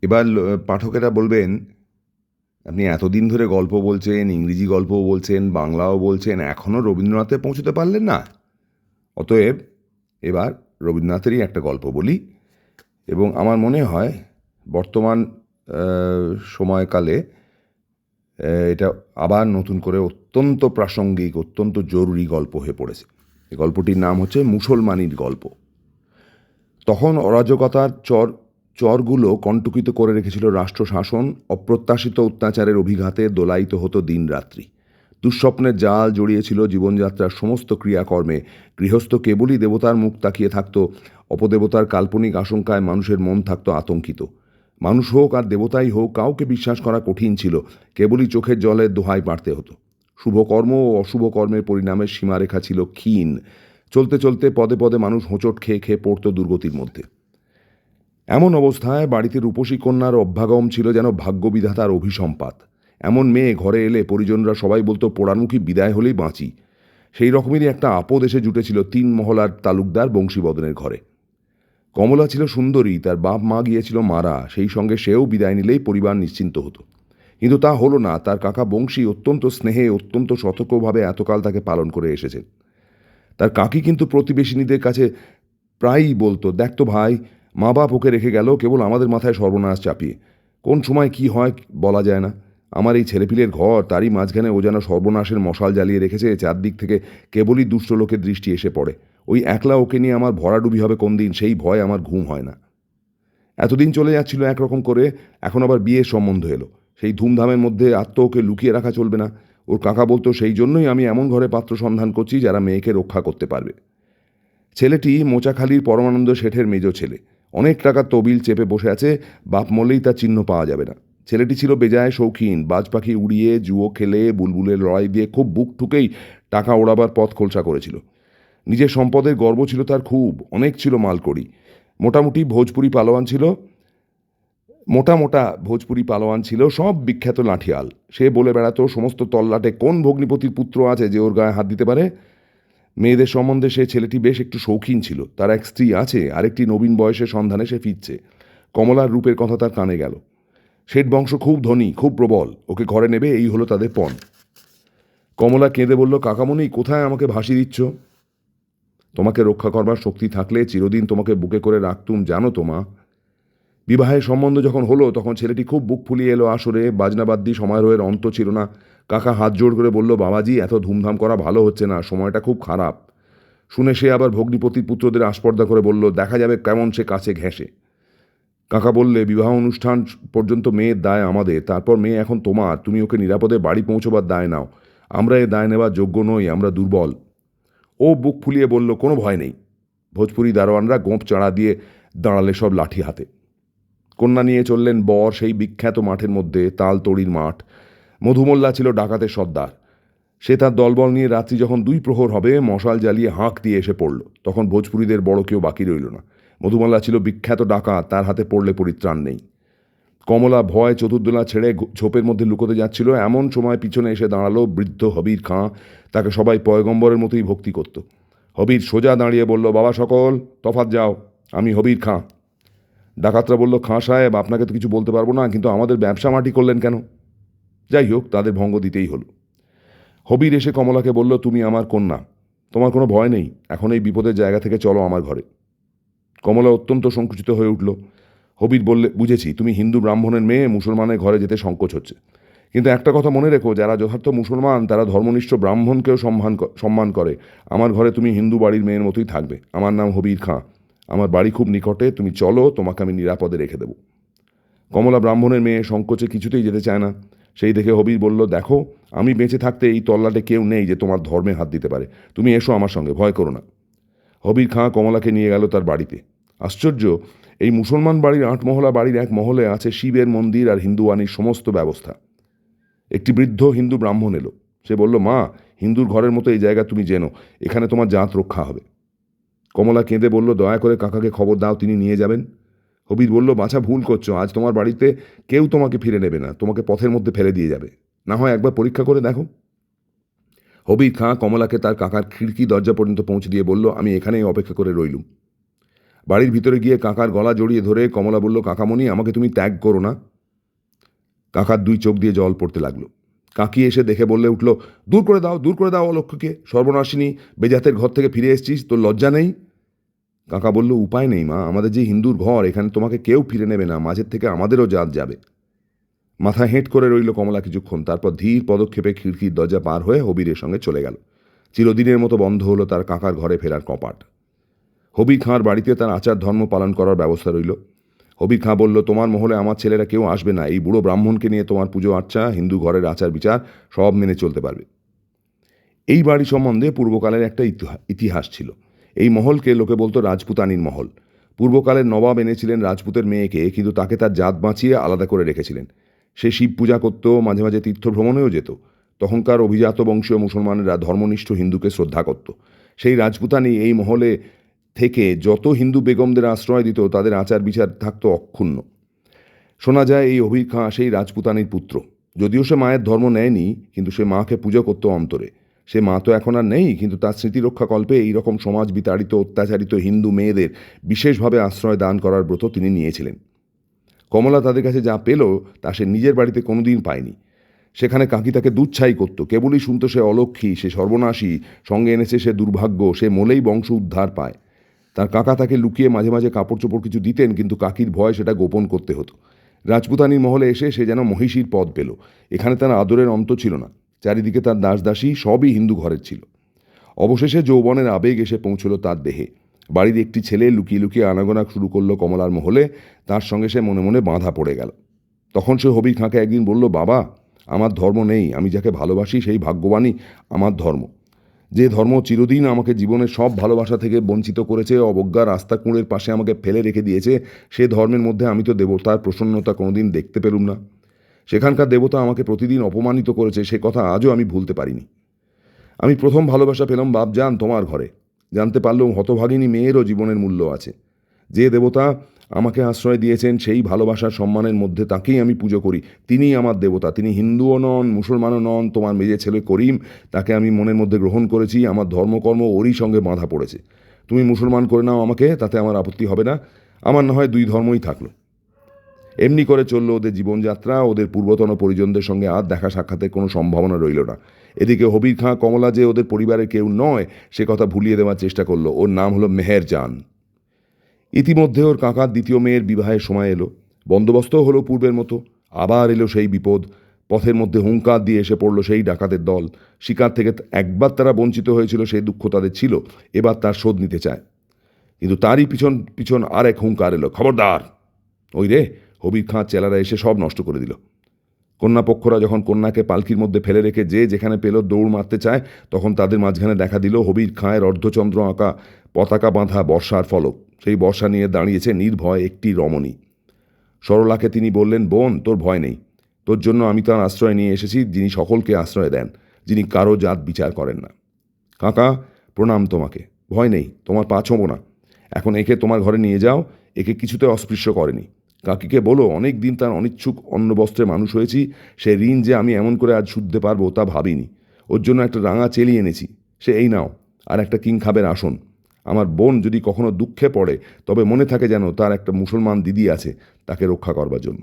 এবার পাঠকেরা বলবেন, আপনি এতদিন ধরে গল্প বলছেন, ইংরেজি গল্পও বলছেন, বাংলাও বলছেন, এখনও রবীন্দ্রনাথে পৌঁছতে পারলেন না। অতএব এবার রবীন্দ্রনাথেরই একটা গল্প বলি। এবং আমার মনে হয় বর্তমান সময়কালে এটা আবার নতুন করে অত্যন্ত প্রাসঙ্গিক, অত্যন্ত জরুরি গল্প হয়ে পড়েছে। এই গল্পটির নাম হচ্ছে মুসলমানির গল্প। তখন অরাজকতার চরগুলো কণ্টকিত করে রেখেছিল রাষ্ট্রশাসন। অপ্রত্যাশিত অত্যাচারের অভিঘাতে দোলায়িত হতো দিনরাত্রি। দুঃস্বপ্নের জাল জড়িয়েছিল জীবনযাত্রার সমস্ত ক্রিয়াকর্মে। গৃহস্থ কেবলই দেবতার মুখ তাকিয়ে থাকত। অপদেবতার কাল্পনিক আশঙ্কায় মানুষের মন থাকত আতঙ্কিত। মানুষ হোক আর দেবতাই হোক, কাউকে বিশ্বাস করা কঠিন ছিল। কেবলই চোখের জলের দোহাই পাড়তে হতো। শুভকর্ম ও অশুভ কর্মের পরিণামের সীমারেখা ছিল ক্ষীণ। চলতে চলতে পদে পদে মানুষ হোঁচট খেয়ে খেয়ে পড়ত দুর্গতির মধ্যে। এমন অবস্থায় বাড়িতে রূপসী কন্যার অভ্যাগম ছিল যেন ভাগ্যবিধাতার অভিসম্পাত। এমন মেয়ে ঘরে এলে পরিজনরা সবাই বলতো পোড়ামুখী বিদায় হলেই বাঁচি। সেই রকমেরই একটা আপদ এসে জুটেছিল ৩ মহলার তালুকদার বংশীবদনের ঘরে। কমলা ছিল সুন্দরী, তার বাপ মা গিয়েছিল মারা, সেই সঙ্গে সেও বিদায় নিলেই পরিবার নিশ্চিন্ত হতো। কিন্তু তা হলো না। তার কাকা বংশী অত্যন্ত স্নেহে, অত্যন্ত সতর্কভাবে এতকাল তাকে পালন করে এসেছেন। তার কাকি কিন্তু প্রতিবেশিনীদের কাছে প্রায়ই বলতো, দেখ তো ভাই, মা বাপ ওকে রেখে গেল কেবল আমাদের মাথায় সর্বনাশ চাপিয়ে। কোন সময় কি হয় বলা যায় না। আমার এই ছেলেপিলের ঘর, তারই মাঝখানে ও যেন সর্বনাশের মশাল জ্বালিয়ে রেখেছে। চারদিক থেকে কেবলই দুষ্ট লোকের দৃষ্টি এসে পড়ে। ওই একলা ওকে নিয়ে আমার ভরাডুবি হবে কোন দিন, সেই ভয় আমার ঘুম হয় না। এতদিন চলে যাচ্ছিল একরকম করে, এখন আবার বিয়ের সম্বন্ধ এলো। সেই ধুমধামের মধ্যে ওকে লুকিয়ে রাখা চলবে না। ওর কাকা বলতো, সেই জন্যই আমি এমন ঘরে পাত্র সন্ধান করছি যারা মেয়েকে রক্ষা করতে পারবে। ছেলেটি মোচাখালীর পরমানন্দ শেঠের মেজ ছেলে। অনেক টাকার তবিল চেপে বসে আছে, বাপ মরলেই তার চিহ্ন পাওয়া যাবে না। ছেলেটি ছিল বেজায় শৌখিন। বাজ পাখি উড়িয়ে, জুয়ো খেলে, বুলবুলের লড়াই দিয়ে খুব বুক ঠুকেই টাকা ওড়াবার পথ খোলসা করেছিল। নিজের সম্পদের গর্ব ছিল তার খুব। অনেক ছিল মালকড়ি। মোটামুটি ভোজপুরি পালোয়ান ছিল মোটা মোটা ভোজপুরি পালোয়ান ছিল, সব বিখ্যাত লাঠিয়াল। সে বলে বেড়াতো সমস্ত তল্লাটে কোন ভগ্নিপতির পুত্র আছে যে ওর গায়ে হাত দিতে পারে। মেয়েদের সম্বন্ধে সে ছেলেটি বেশ একটু শৌখিন ছিল। তার এক স্ত্রী আছে, আরেকটি নবীন বয়সের সন্ধানে সে ফিরছে। কমলার রূপের কথা তার কানে গেল। শেঠ বংশ খুব ধনী, খুব প্রবল, ওকে ঘরে নেবে, এই হলো তাদের পণ। কমলা কেঁদে বলল, কাকামণি, কোথায় আমাকে ভাসিয়ে দিচ্ছ? তোমাকে রক্ষা করবার শক্তি থাকলে চিরদিন তোমাকে বুকে করে রাখতুম, জানো তো মা। বিবাহের সম্বন্ধ যখন হলো তখন ছেলেটি খুব বুক ফুলিয়ে এলো আসরে। বাজনাবাদ্যি সমারোহের অন্ত ছিল না। কাকা হাত জোড় করে বলল, বাবাজি, এত ধুমধাম করা ভালো হচ্ছে না, সময়টা খুব খারাপ। শুনে সে আবার ভগ্নিপতির পুত্রদের আস্পর্ধা করে বলল, দেখা যাবে কেমন সে কাছে ঘেঁষে। কাকা বললে, বিবাহ অনুষ্ঠান পর্যন্ত মেয়ের দায় আমাদের, তারপর মেয়ে এখন তোমার, তুমি ওকে নিরাপদে বাড়ি পৌঁছবার দায় নাও। আমরা এ দায় নেবার যোগ্য নই, আমরা দুর্বল। ও বুক ফুলিয়ে বলল, কোনো ভয় নেই। ভোজপুরি দারোয়ানরা গোঁপ চাড়া দিয়ে দাঁড়ালে সব লাঠি হাতে। কন্যা নিয়ে চললেন বর সেই বিখ্যাত মাঠের মধ্যে, তালতড়ির মাঠ। মধুমল্লা ছিল ডাকাতের সর্দার। সে তার দলবল নিয়ে রাত্রি যখন 2 প্রহর হবে মশাল জ্বালিয়ে হাঁক দিয়ে এসে পড়ল। তখন ভোজপুরীদের বড় কেউ বাকি রইল না। মধুমল্লা ছিল বিখ্যাত ডাকাত, তার হাতে পড়লে পরিত্রাণ নেই। কমলা ভয় চতুর্দোলা ছেড়ে ঝোপের মধ্যে লুকোতে যাচ্ছিল। এমন সময় পিছনে এসে দাঁড়ালো বৃদ্ধ হবির খাঁ। তাকে সবাই পয়গম্বরের মতোই ভক্তি করত। হবির সোজা দাঁড়িয়ে বলল, বাবা সকল, তফাৎ যাও, আমি হবির খাঁ। ডাকাতরা বলল, খাঁ সাহেব, আপনাকে তো কিছু বলতে পারবো না, কিন্তু আমাদের ব্যবসা মাটি করলেন কেন? যাই হোক, তাদের ভঙ্গ দিতেই হলো। হবির এসে কমলাকে বলল, তুমি আমার কন্যা, তোমার কোনো ভয় নেই, এখন এই বিপদের জায়গা থেকে চলো আমার ঘরে। কমলা অত্যন্ত সংকুচিত হয়ে উঠল। হবির বললে, বুঝেছি, তুমি হিন্দু ব্রাহ্মণের মেয়ে, মুসলমানের ঘরে যেতে সংকোচ হচ্ছে। কিন্তু একটা কথা মনে রেখো, যারা যথার্থ মুসলমান তারা ধর্মনিষ্ঠ ব্রাহ্মণকেও সম্মান করে। আমার ঘরে তুমি হিন্দু বাড়ির মেয়ের মতোই থাকবে। আমার নাম হবির খাঁ, আমার বাড়ি খুব নিকটে, তুমি চলো, তোমাকে আমি নিরাপদে রেখে দেব। কমলা ব্রাহ্মণের মেয়ে, সংকোচে কিছুতেই যেতে চায় না। সেই দেখে হবির বলল, দেখো, আমি বেঁচে থাকতে এই তল্লাটে কেউ নেই যে তোমার ধর্মে হাত দিতে পারে। তুমি এসো আমার সঙ্গে, ভয় করো না। হবির খাঁ কমলাকে নিয়ে গেল তার বাড়িতে। আশ্চর্য, এই মুসলমান বাড়ির 8 মহলা বাড়ির এক মহলে আছে শিবের মন্দির আর হিন্দুয়ানির সমস্ত ব্যবস্থা। একটি বৃদ্ধ হিন্দু ব্রাহ্মণ এলো। সে বলল, মা, হিন্দুর ঘরের মতো এই জায়গা তুমি জেনো, এখানে তোমার জাত রক্ষা হবে। কমলা কেঁদে বলল, দয়া করে কাকাকে খবর দাও, তিনি নিয়ে যাবেন। হবির বলল, বাছা, ভুল করছো, আজ তোমার বাড়িতে কেউ তোমাকে ফিরে নেবে না, তোমাকে পথের মধ্যে ফেলে দিয়ে যাবে। না হয় একবার পরীক্ষা করে দেখো। হবির খাঁ কমলাকে তার কাকার খিড়কি দরজা পর্যন্ত পৌঁছে দিয়ে বলল, আমি এখানেই অপেক্ষা করে রইলুম। বাড়ির ভিতরে গিয়ে কাকার গলা জড়িয়ে ধরে কমলা বলল, কাকামণি, আমাকে তুমি ত্যাগ করো না। কাকার দুই চোখ দিয়ে জল পড়তে লাগলো। কাকি এসে দেখে বললে উঠল, দূর করে দাও অলক্ষ্যকে, সর্বনাশিনী, বেজাতের ঘর থেকে ফিরে এসছিস, তোর লজ্জা নেই? কাকা বলল, উপায় নেই মা, আমাদের যে হিন্দুর ঘর, এখানে তোমাকে কেউ ফিরে নেবে না, মাঝের থেকে আমাদেরও জাত যাবে। মাথা হেঁট করে রইল কমলা কিছুক্ষণ, তারপর ধীর পদক্ষেপে খিড়কির দরজা পার হয়ে হবিরের সঙ্গে চলে গেল। চিরদিনের মতো বন্ধ হলো তার কাকার ঘরে ফেরার কপাট। হবির খাঁর বাড়িতে তার আচার ধর্ম পালন করার ব্যবস্থা রইল। হবির খাঁ বলল, তোমার মহলে আমার ছেলেরা কেউ আসবে না, এই বুড়ো ব্রাহ্মণকে নিয়ে তোমার পুজো আর্চা, হিন্দু ঘরের আচার বিচার সব মেনে চলতে পারবে। এই বাড়ি সম্বন্ধে পূর্বকালের একটা ইতিহাস ছিল। এই মহলকে লোকে বলতো রাজপুতানির মহল। পূর্বকালের নবাব এনেছিলেন রাজপুতের মেয়েকে, কিন্তু তাকে তার জাত বাঁচিয়ে আলাদা করে রেখেছিলেন। সে শিব পূজা করত, মাঝে মাঝে তীর্থ ভ্রমণেও যেত। তখনকার অভিজাত বংশীয় মুসলমানেরা ধর্মনিষ্ঠ হিন্দুকে শ্রদ্ধা করত। সেই রাজপুতানি এই মহলে থেকে যত হিন্দু বেগমদের আশ্রয় দিত, তাদের আচার বিচার থাকতো অক্ষুণ্ণ। শোনা যায় এই হবির খাঁ সেই রাজপুতানির পুত্র। যদিও সে মায়ের ধর্ম নেয়নি, কিন্তু সে মাকে পুজো করত অন্তরে। সে মা তো এখন আর নেই, কিন্তু তার স্মৃতিরক্ষাকল্পে এইরকম সমাজ বিতাড়িত অত্যাচারিত হিন্দু মেয়েদের বিশেষভাবে আশ্রয় দান করার ব্রত তিনি নিয়েছিলেন। কমলা তাদের কাছে যা পেল তা সে নিজের বাড়িতে কোনোদিন পায়নি। সেখানে কাকি তাকে দুচ্ছাই করত, কেবলই শুনত সে অলক্ষী, সে সর্বনাশী, সঙ্গে এনেছে সে দুর্ভাগ্য, সে মলেই বংশ উদ্ধার পায়। তার কাকা তাকে লুকিয়ে মাঝে মাঝে কাপড় চোপড় কিছু দিতেন, কিন্তু কাকির ভয় সেটা গোপন করতে হতো। রাজপুতানির মহলে এসে সে যেন মহিষীর পদ পেল। এখানে তার আদরের অন্ত ছিল না। চারিদিকে তার দাসদাসী, সবই হিন্দু ঘরের ছিল। অবশেষে যৌবনের আবেগ এসে পৌঁছল তার দেহে। বাড়ির একটি ছেলে লুকিয়ে লুকিয়ে আনাগোনা শুরু করলো কমলার মহলে। তার সঙ্গে সে মনে মনে বাঁধা পড়ে গেল। তখন সে হবির খাঁকে একদিন বলল, বাবা, আমার ধর্ম নেই, আমি যাকে ভালোবাসি সেই ভাগ্যবানই আমার ধর্ম। যে ধর্ম চিরদিন আমাকে জীবনের সব ভালোবাসা থেকে বঞ্চিত করেছে, অবজ্ঞার রাস্তা কুঁড়ের পাশে আমাকে ফেলে রেখে দিয়েছে, সে ধর্মের মধ্যে আমি তো দেবতার প্রসন্নতা কোনোদিন দেখতে পেলুম না। সেখানকার দেবতা আমাকে প্রতিদিন অপমানিত করেছে, সে কথা আজও আমি ভুলতে পারিনি। আমি প্রথম ভালোবাসা পেলাম বাপজান তোমার ঘরে। জানতে পারলেও হতভাগিনী মেয়েরও জীবনের মূল্য আছে। যে দেবতা আমাকে আশ্রয় দিয়েছেন, সেই ভালোবাসার সম্মানের মধ্যে তাকেই আমি পুজো করি। তিনিই আমার দেবতা। তিনি হিন্দুও নন, মুসলমানও নন। তোমার মেজে ছেলে করিম, তাকে আমি মনের মধ্যে গ্রহণ করেছি। আমার ধর্মকর্ম ওরই সঙ্গে বাঁধা পড়েছে। তুমি মুসলমান করে নাও আমাকে, তাতে আমার আপত্তি হবে না। আমার না হয় দুই ধর্মই থাকলো। এমনি করে চলল ওদের জীবনযাত্রা। ওদের পূর্বতন পরিজনদের সঙ্গে আর দেখা সাক্ষাতের কোনো সম্ভাবনা রইল না। এদিকে হবির খাঁ কমলা যে ওদের পরিবারের কেউ নয়, সে কথা ভুলিয়ে দেওয়ার চেষ্টা করলো। ওর নাম হলো মেহেরজান। ইতিমধ্যে ওর কাকার দ্বিতীয় মেয়ের বিবাহের সময় এলো। বন্দোবস্তও হলো পূর্বের মতো। আবার এলো সেই বিপদ। পথের মধ্যে হুঙ্কার দিয়ে এসে পড়ল সেই ডাকাতের দল। শিকার থেকে একবার তারা বঞ্চিত হয়েছিল, সেই দুঃখ তাদের ছিল। এবার তার শোধ নিতে চায়। কিন্তু তারই পিছন পিছন আর এক হুঙ্কার এলো, খবরদার! ওই রে, হবির খাঁ চেলারা এসে সব নষ্ট করে দিল। কন্যাপক্ষরা যখন কন্যাকে পালকির মধ্যে ফেলে রেখে যে যেখানে পেল দৌড় মারতে চায়, তখন তাদের মাঝখানে দেখা দিল হবির খাঁয়ের অর্ধচন্দ্র আঁকা পতাকা বাঁধা বর্ষার ফলক। সেই বর্ষা নিয়ে দাঁড়িয়েছে নির্ভয় একটি রমণী। সরলাকে তিনি বললেন, বোন, তোর ভয় নেই। তোর জন্য আমি তার আশ্রয় নিয়ে এসেছি, যিনি সকলকে আশ্রয় দেন, যিনি কারো জাত বিচার করেন না। কাকা, প্রণাম তোমাকে। ভয় নেই, তোমার পা ছোঁবো না। এখন একে তোমার ঘরে নিয়ে যাও। একে কিছুতে অস্পৃশ্য করেনি। কাকিকে বলো, অনেক দিন তার অনিচ্ছুক অন্নবস্ত্রে মানুষ হয়েছি। সে ঋণ যে আমি এমন করে আজ শুধতে পারবো তা ভাবিনি। ওর জন্য একটা রাঙা চেলি এনেছি। সে এই নাও, আর একটা কিং খাবের আসন। আমার বোন যদি কখনো দুঃখে পড়ে, তবে মনে থাকে যেন তার একটা মুসলমান দিদি আছে তাকে রক্ষা করবার জন্য।